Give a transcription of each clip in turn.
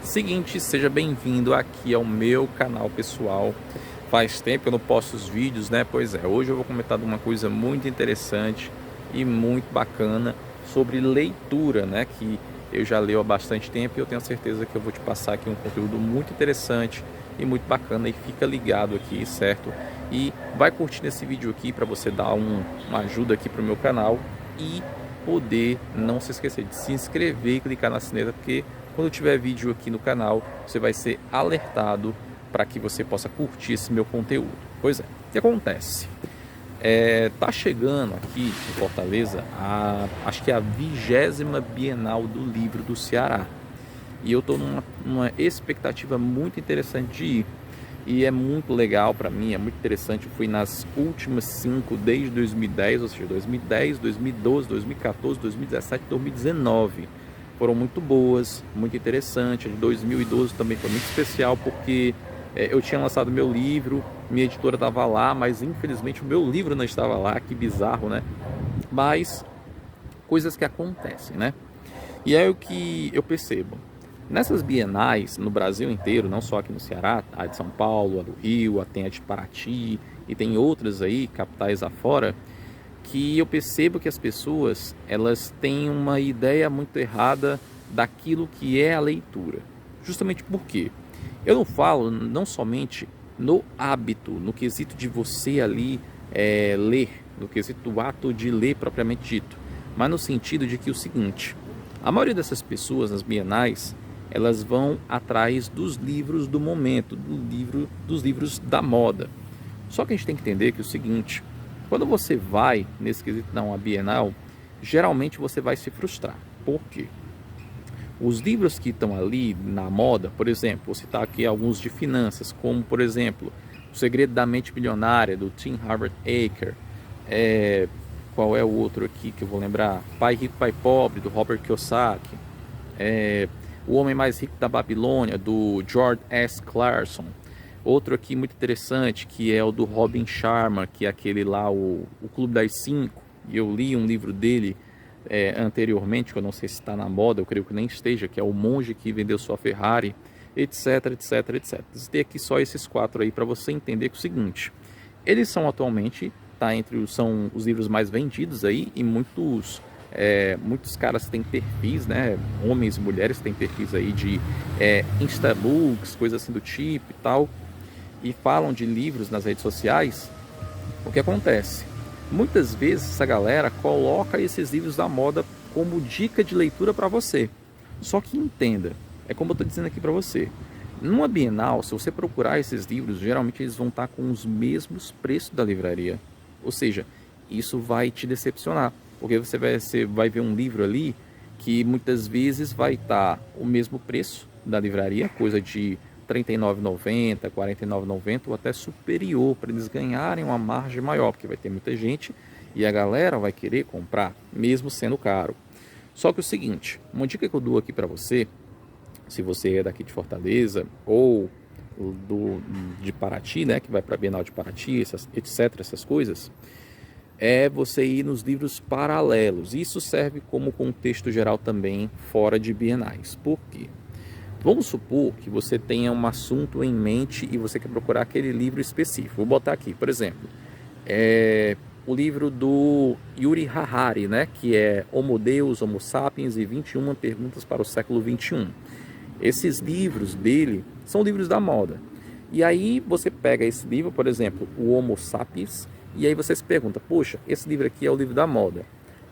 Seguinte, seja bem-vindo aqui ao meu canal pessoal. Faz tempo que eu não posto os vídeos, né? Pois é, hoje eu vou comentar de uma coisa muito interessante e muito bacana sobre leitura, né? Que eu já leio há bastante tempo e eu tenho certeza que eu vou te passar aqui um conteúdo muito interessante e muito bacana. E fica ligado aqui, certo? E vai curtindo esse vídeo aqui para você dar uma ajuda aqui para o meu canal e poder não se esquecer de se inscrever e clicar na sineta, porque quando tiver vídeo aqui no canal, você vai ser alertado para que você possa curtir esse meu conteúdo. Pois é, o que acontece? Tá chegando aqui em Fortaleza, acho que é a 20ª Bienal do Livro do Ceará. E eu estou numa expectativa muito interessante de ir. E é muito legal para mim, é muito interessante. Eu fui nas últimas 5 desde 2010, ou seja, 2010, 2012, 2014, 2017, 2019. Foram muito boas, muito interessantes. A de 2012 também foi muito especial porque eu tinha lançado meu livro, minha editora estava lá, mas infelizmente o meu livro não estava lá. Que bizarro, né? Mas coisas que acontecem, né? E é o que eu percebo. Nessas bienais, no Brasil inteiro, não só aqui no Ceará, a de São Paulo, a do Rio, tem a de Paraty e tem outras aí, capitais afora, que eu percebo que as pessoas, elas têm uma ideia muito errada daquilo que é a leitura. Justamente porque eu não falo não somente no hábito, no quesito de você ali ler, no quesito do ato de ler propriamente dito, mas no sentido de que o seguinte, a maioria dessas pessoas nas bienais, elas vão atrás dos livros do momento, dos livros da moda. Só que a gente tem que entender que é o seguinte, quando você vai nesse quesito não a Bienal, geralmente você vai se frustrar. Por quê? Os livros que estão ali na moda, por exemplo, vou citar aqui alguns de finanças, como por exemplo, O Segredo da Mente Milionária, do Tim Harvard-Eker, qual é o outro aqui que eu vou lembrar? Pai Rico, Pai Pobre, do Robert Kiyosaki, O Homem Mais Rico da Babilônia, do George S. Clason. Outro aqui muito interessante, que é o do Robin Sharma, que é aquele lá, o Clube das Cinco. E eu li um livro dele anteriormente, que eu não sei se está na moda, eu creio que nem esteja, que é O Monge que Vendeu Sua Ferrari, etc, etc, etc. Tem aqui só esses 4 aí para você entender que é o seguinte, eles são atualmente, são os livros mais vendidos aí, e muitos caras têm perfis, né, homens e mulheres têm perfis aí de instabooks, coisas assim do tipo e tal, e falam de livros nas redes sociais. O que acontece? Muitas vezes essa galera coloca esses livros da moda como dica de leitura para você. Só que entenda, é como eu estou dizendo aqui para você, numa Bienal, se você procurar esses livros, geralmente eles vão estar com os mesmos preços da livraria. Ou seja, isso vai te decepcionar, porque você vai ver um livro ali que muitas vezes vai estar o mesmo preço da livraria, coisa de R$ 39,90, R$ 49,90 ou até superior, para eles ganharem uma margem maior, porque vai ter muita gente e a galera vai querer comprar, mesmo sendo caro. Só que o seguinte, uma dica que eu dou aqui para você, se você é daqui de Fortaleza ou de Paraty, né, que vai para a Bienal de Paraty, etc, essas coisas, é você ir nos livros paralelos. Isso serve como contexto geral também fora de bienais. Por quê? Vamos supor que você tenha um assunto em mente e você quer procurar aquele livro específico. Vou botar aqui, por exemplo, o livro do Yuval Harari, né, que é Homo Deus, Homo Sapiens e 21 Perguntas para o Século XXI. Esses livros dele são livros da moda. E aí você pega esse livro, por exemplo, o Homo Sapiens, e aí você se pergunta, poxa, esse livro aqui é o livro da moda.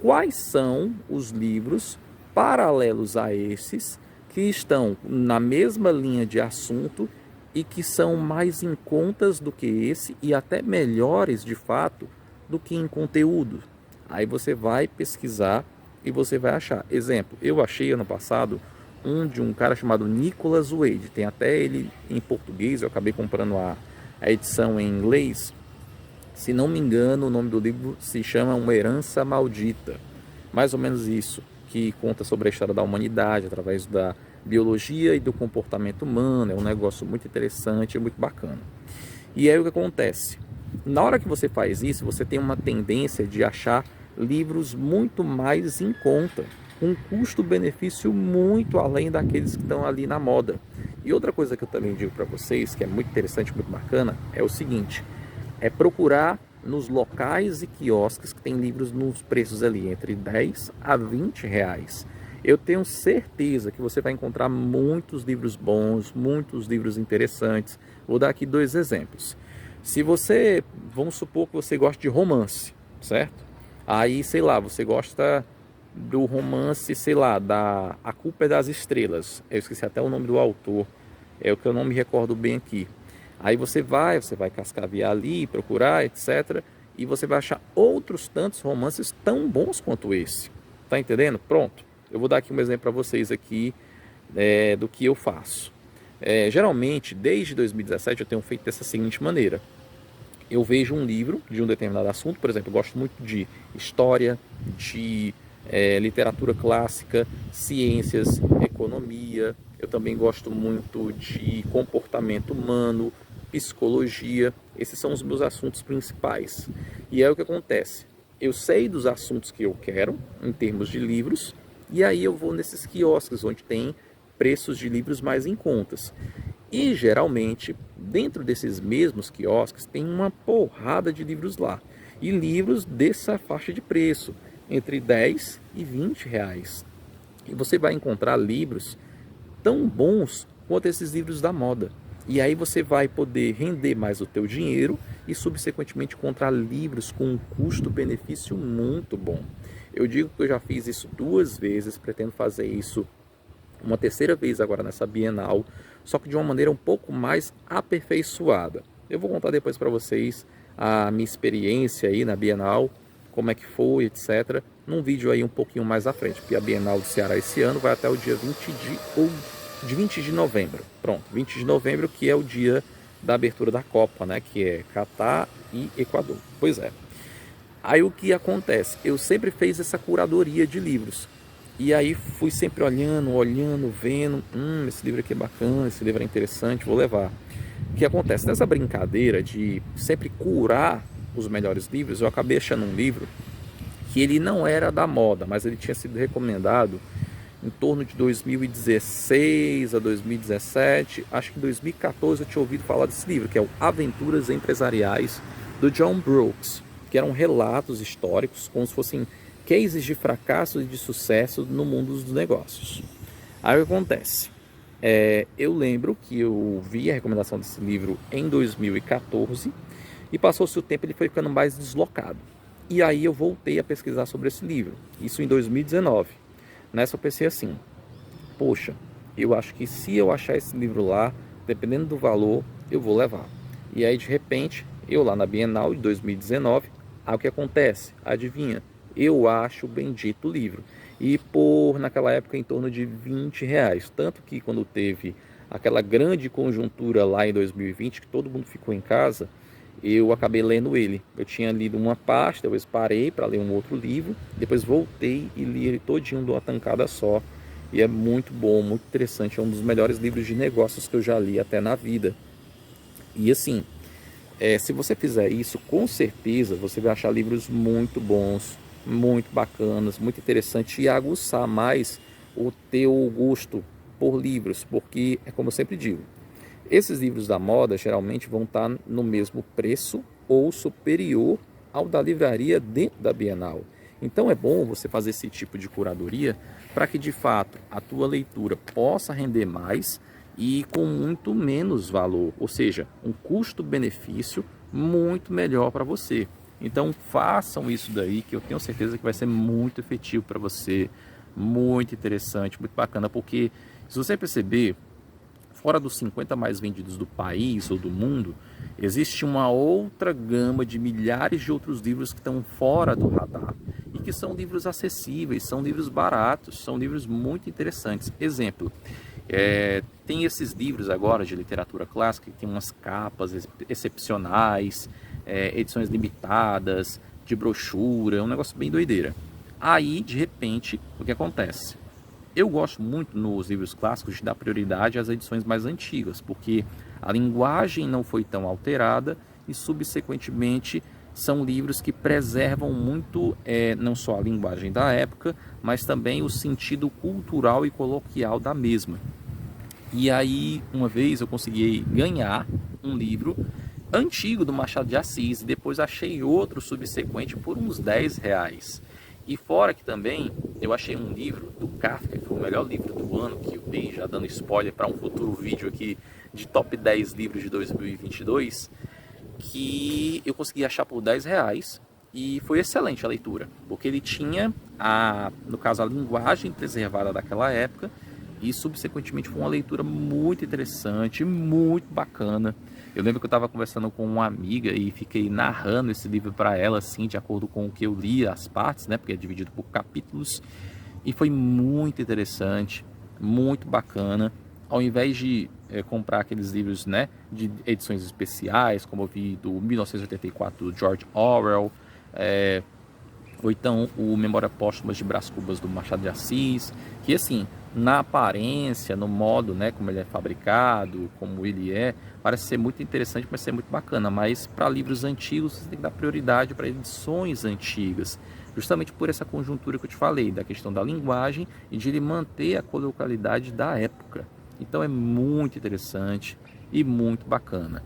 Quais são os livros paralelos a esses que estão na mesma linha de assunto e que são mais em contas do que esse e até melhores de fato do que em conteúdo? Aí você vai pesquisar e você vai achar. Exemplo, eu achei ano passado de um cara chamado Nicholas Wade, tem até ele em português, eu acabei comprando a edição em inglês. Se não me engano, o nome do livro se chama Uma Herança Maldita. Mais ou menos isso, que conta sobre a história da humanidade através da biologia e do comportamento humano. É um negócio muito interessante e muito bacana. E aí o que acontece? Na hora que você faz isso, você tem uma tendência de achar livros muito mais em conta. com um custo-benefício muito além daqueles que estão ali na moda. E outra coisa que eu também digo para vocês, que é muito interessante, muito bacana, é o seguinte, é procurar nos locais e quiosques que tem livros nos preços ali entre 10 a 20 reais. Eu tenho certeza que você vai encontrar muitos livros bons, muitos livros interessantes. Vou dar aqui 2 exemplos. Se você, vamos supor que você gosta de romance, certo? Aí, sei lá, você gosta do romance, sei lá, da A Culpa é das Estrelas. Eu esqueci até o nome do autor, é o que eu não me recordo bem aqui. Aí você vai cascavear ali, procurar, etc. E você vai achar outros tantos romances tão bons quanto esse. Tá entendendo? Pronto. Eu vou dar aqui um exemplo para vocês aqui do que eu faço. Geralmente, desde 2017, eu tenho feito dessa seguinte maneira. Eu vejo um livro de um determinado assunto, por exemplo, eu gosto muito de história, de literatura clássica, ciências, economia. Eu também gosto muito de comportamento humano, psicologia. Esses são os meus assuntos principais. E é o que acontece. Eu sei dos assuntos que eu quero, em termos de livros, e aí eu vou nesses quiosques, onde tem preços de livros mais em contas. E geralmente, dentro desses mesmos quiosques, tem uma porrada de livros lá. E livros dessa faixa de preço, entre 10 e 20 reais. E você vai encontrar livros tão bons quanto esses livros da moda. E aí você vai poder render mais o teu dinheiro e subsequentemente encontrar livros com um custo-benefício muito bom. Eu digo que eu já fiz isso 2 vezes, pretendo fazer isso uma 3ª vez agora nessa Bienal, só que de uma maneira um pouco mais aperfeiçoada. Eu vou contar depois para vocês a minha experiência aí na Bienal, como é que foi, etc. Num vídeo aí um pouquinho mais à frente, porque a Bienal do Ceará esse ano vai até o dia 20 de novembro. Pronto, 20 de novembro, que é o dia da abertura da Copa, né? Que é Catar e Equador. Pois é. Aí o que acontece? Eu sempre fiz essa curadoria de livros. E aí fui sempre olhando, vendo. Esse livro aqui é bacana, esse livro é interessante, vou levar. O que acontece? Nessa brincadeira de sempre curar os melhores livros, eu acabei achando um livro que ele não era da moda, mas ele tinha sido recomendado em torno de 2016 a 2017, acho que em 2014 eu tinha ouvido falar desse livro, que é o Aventuras Empresariais, do John Brooks, que eram relatos históricos, como se fossem cases de fracasso e de sucesso no mundo dos negócios. Aí o que acontece? Eu lembro que eu vi a recomendação desse livro em 2014 e passou-se o tempo, ele foi ficando mais deslocado. E aí eu voltei a pesquisar sobre esse livro, isso em 2019. Nessa eu pensei assim, poxa, eu acho que se eu achar esse livro lá, dependendo do valor, eu vou levar. E aí de repente, eu lá na Bienal de 2019, aí o que acontece? Adivinha? Eu acho o bendito livro. E por naquela época em torno de 20 reais. Tanto que quando teve aquela grande conjuntura lá em 2020, que todo mundo ficou em casa, eu acabei lendo ele. Eu tinha lido uma parte, depois parei para ler um outro livro, depois voltei e li ele todinho de uma tancada só. E é muito bom, muito interessante, é um dos melhores livros de negócios que eu já li até na vida. E assim, se você fizer isso, com certeza você vai achar livros muito bons, muito bacanas, muito interessantes e aguçar mais o teu gosto por livros, porque é como eu sempre digo, esses livros da moda geralmente vão estar no mesmo preço ou superior ao da livraria dentro da Bienal. Então é bom você fazer esse tipo de curadoria para que de fato a tua leitura possa render mais e com muito menos valor, ou seja, um custo-benefício muito melhor para você. Então façam isso daí, que eu tenho certeza que vai ser muito efetivo para você, muito interessante, muito bacana, porque se você perceber, fora dos 50 mais vendidos do país ou do mundo, existe uma outra gama de milhares de outros livros que estão fora do radar e que são livros acessíveis, são livros baratos, são livros muito interessantes. Exemplo, tem esses livros agora de literatura clássica que tem umas capas excepcionais, edições limitadas, de brochura, é um negócio bem doideira. Aí, de repente, o que acontece? Eu gosto muito nos livros clássicos de dar prioridade às edições mais antigas, porque a linguagem não foi tão alterada e subsequentemente são livros que preservam muito não só a linguagem da época, mas também o sentido cultural e coloquial da mesma. E aí, uma vez eu consegui ganhar um livro antigo do Machado de Assis, e depois achei outro subsequente por uns R$10. E fora que também eu achei um livro do Kafka, que foi o melhor livro do ano, que eu dei, já dando spoiler para um futuro vídeo aqui de top 10 livros de 2022, que eu consegui achar por R$10, e foi excelente a leitura, porque ele tinha, no caso, a linguagem preservada daquela época, e subsequentemente foi uma leitura muito interessante, muito bacana. Eu lembro que eu estava conversando com uma amiga e fiquei narrando esse livro para ela, assim, de acordo com o que eu li, as partes, né, porque é dividido por capítulos, e foi muito interessante, muito bacana. Ao invés de comprar aqueles livros, né, de edições especiais, como eu vi do 1984 do George Orwell, ou então o Memória Póstumas de Brás Cubas do Machado de Assis, que assim, na aparência, no modo, né, como ele é fabricado, como ele parece ser muito interessante, mas ser muito bacana. Mas para livros antigos você tem que dar prioridade para edições antigas, justamente por essa conjuntura que eu te falei, da questão da linguagem e de ele manter a coloquialidade da época. Então é muito interessante e muito bacana.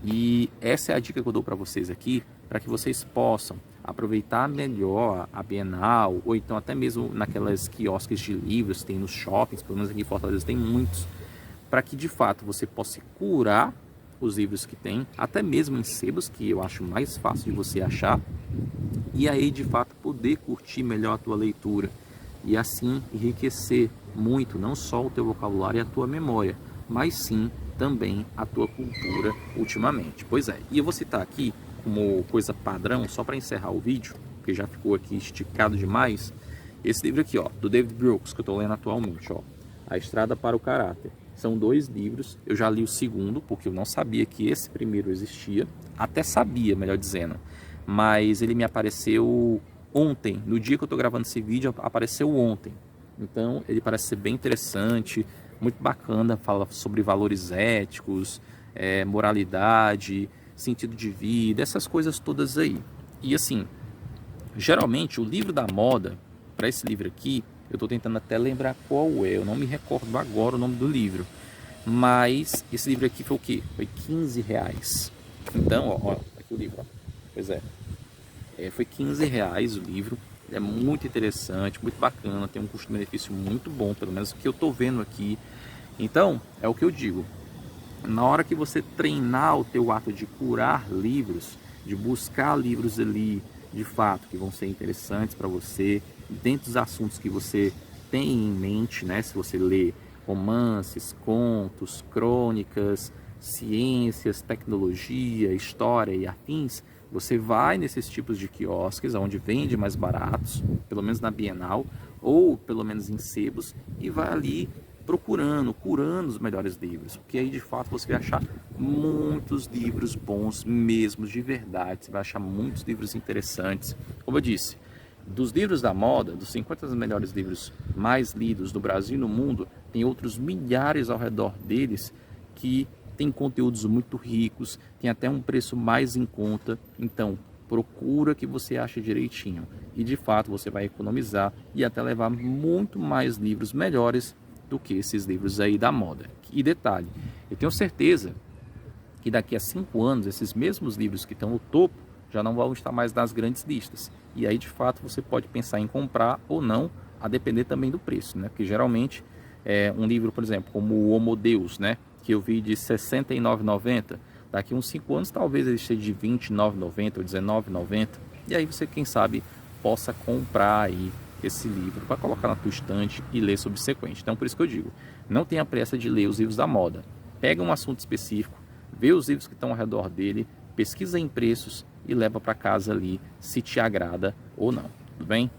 E essa é a dica que eu dou para vocês aqui, para que vocês possam aproveitar melhor a Bienal, ou então até mesmo naquelas quiosques de livros, tem nos shoppings, pelo menos aqui em Fortaleza tem muitos, para que de fato você possa curar os livros que tem, até mesmo em sebos, que eu acho mais fácil de você achar, e aí de fato poder curtir melhor a tua leitura, e assim enriquecer muito, não só o teu vocabulário e a tua memória, mas sim também a tua cultura ultimamente. Pois é, e eu vou citar aqui como coisa padrão, só para encerrar o vídeo, porque já ficou aqui esticado demais, esse livro aqui, ó, do David Brooks, que eu estou lendo atualmente, ó, A Estrada para o Caráter. São 2 livros, eu já li o segundo, porque eu não sabia que esse primeiro existia, até sabia, melhor dizendo, mas ele me apareceu ontem, no dia que eu estou gravando esse vídeo, apareceu ontem. Então ele parece ser bem interessante, muito bacana, fala sobre valores éticos, moralidade, sentido de vida, essas coisas todas aí. E assim, geralmente o livro da moda, para esse livro aqui, eu estou tentando até lembrar qual é, eu não me recordo agora o nome do livro, mas esse livro aqui foi o que? Foi R$15. Então, ó, aqui o livro, ó. Pois foi R$15 o livro, é muito interessante, muito bacana, tem um custo-benefício muito bom, pelo menos o que eu estou vendo aqui. Então, é o que eu digo, na hora que você treinar o teu ato de curar livros, de buscar livros ali, de fato, que vão ser interessantes para você, dentro dos assuntos que você tem em mente, né? Se você lê romances, contos, crônicas, ciências, tecnologia, história e afins, você vai nesses tipos de quiosques, onde vende mais baratos, pelo menos na Bienal, ou pelo menos em sebos, e vai ali procurando, curando os melhores livros, porque aí de fato você vai achar muitos livros bons mesmo, de verdade, você vai achar muitos livros interessantes. Como eu disse, dos livros da moda, dos 50 melhores livros mais lidos do Brasil e no mundo, tem outros milhares ao redor deles que tem conteúdos muito ricos, tem até um preço mais em conta. Então procura que você ache direitinho e de fato você vai economizar e até levar muito mais livros melhores do que esses livros aí da moda. E detalhe, eu tenho certeza que daqui a 5 anos esses mesmos livros que estão no topo já não vão estar mais nas grandes listas, e aí de fato você pode pensar em comprar ou não, a depender também do preço, né? Porque geralmente um livro, por exemplo, como o Homo Deus, né, que eu vi de R$ 69,90, daqui a uns 5 anos talvez ele esteja de R$ 29,90 ou R$ 19,90, e aí você, quem sabe, possa comprar aí esse livro para colocar na tua estante e ler subsequente. Então por isso que eu digo, não tenha pressa de ler os livros da moda, pega um assunto específico, vê os livros que estão ao redor dele, pesquisa em preços e leva para casa ali, se te agrada ou não, tudo bem?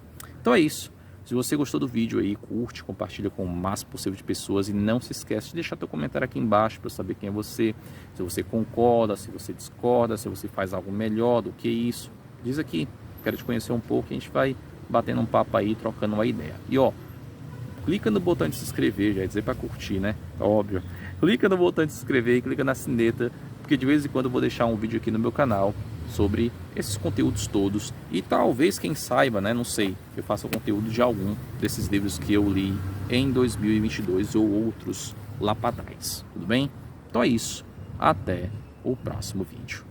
Então é isso. Se você gostou do vídeo aí, curte, compartilha com o máximo possível de pessoas e não se esquece de deixar teu comentário aqui embaixo para eu saber quem é você, se você concorda, se você discorda, se você faz algo melhor do que isso. Diz aqui, quero te conhecer um pouco e a gente vai batendo um papo aí, trocando uma ideia. E ó, clica no botão de se inscrever, já ia dizer para curtir, né? Óbvio. Clica no botão de se inscrever e clica na sineta, porque de vez em quando eu vou deixar um vídeo aqui no meu canal sobre esses conteúdos todos. E talvez, quem saiba, né, não sei, eu faça conteúdo de algum desses livros que eu li em 2022 ou outros lá para trás, tudo bem? Então é isso, até o próximo vídeo.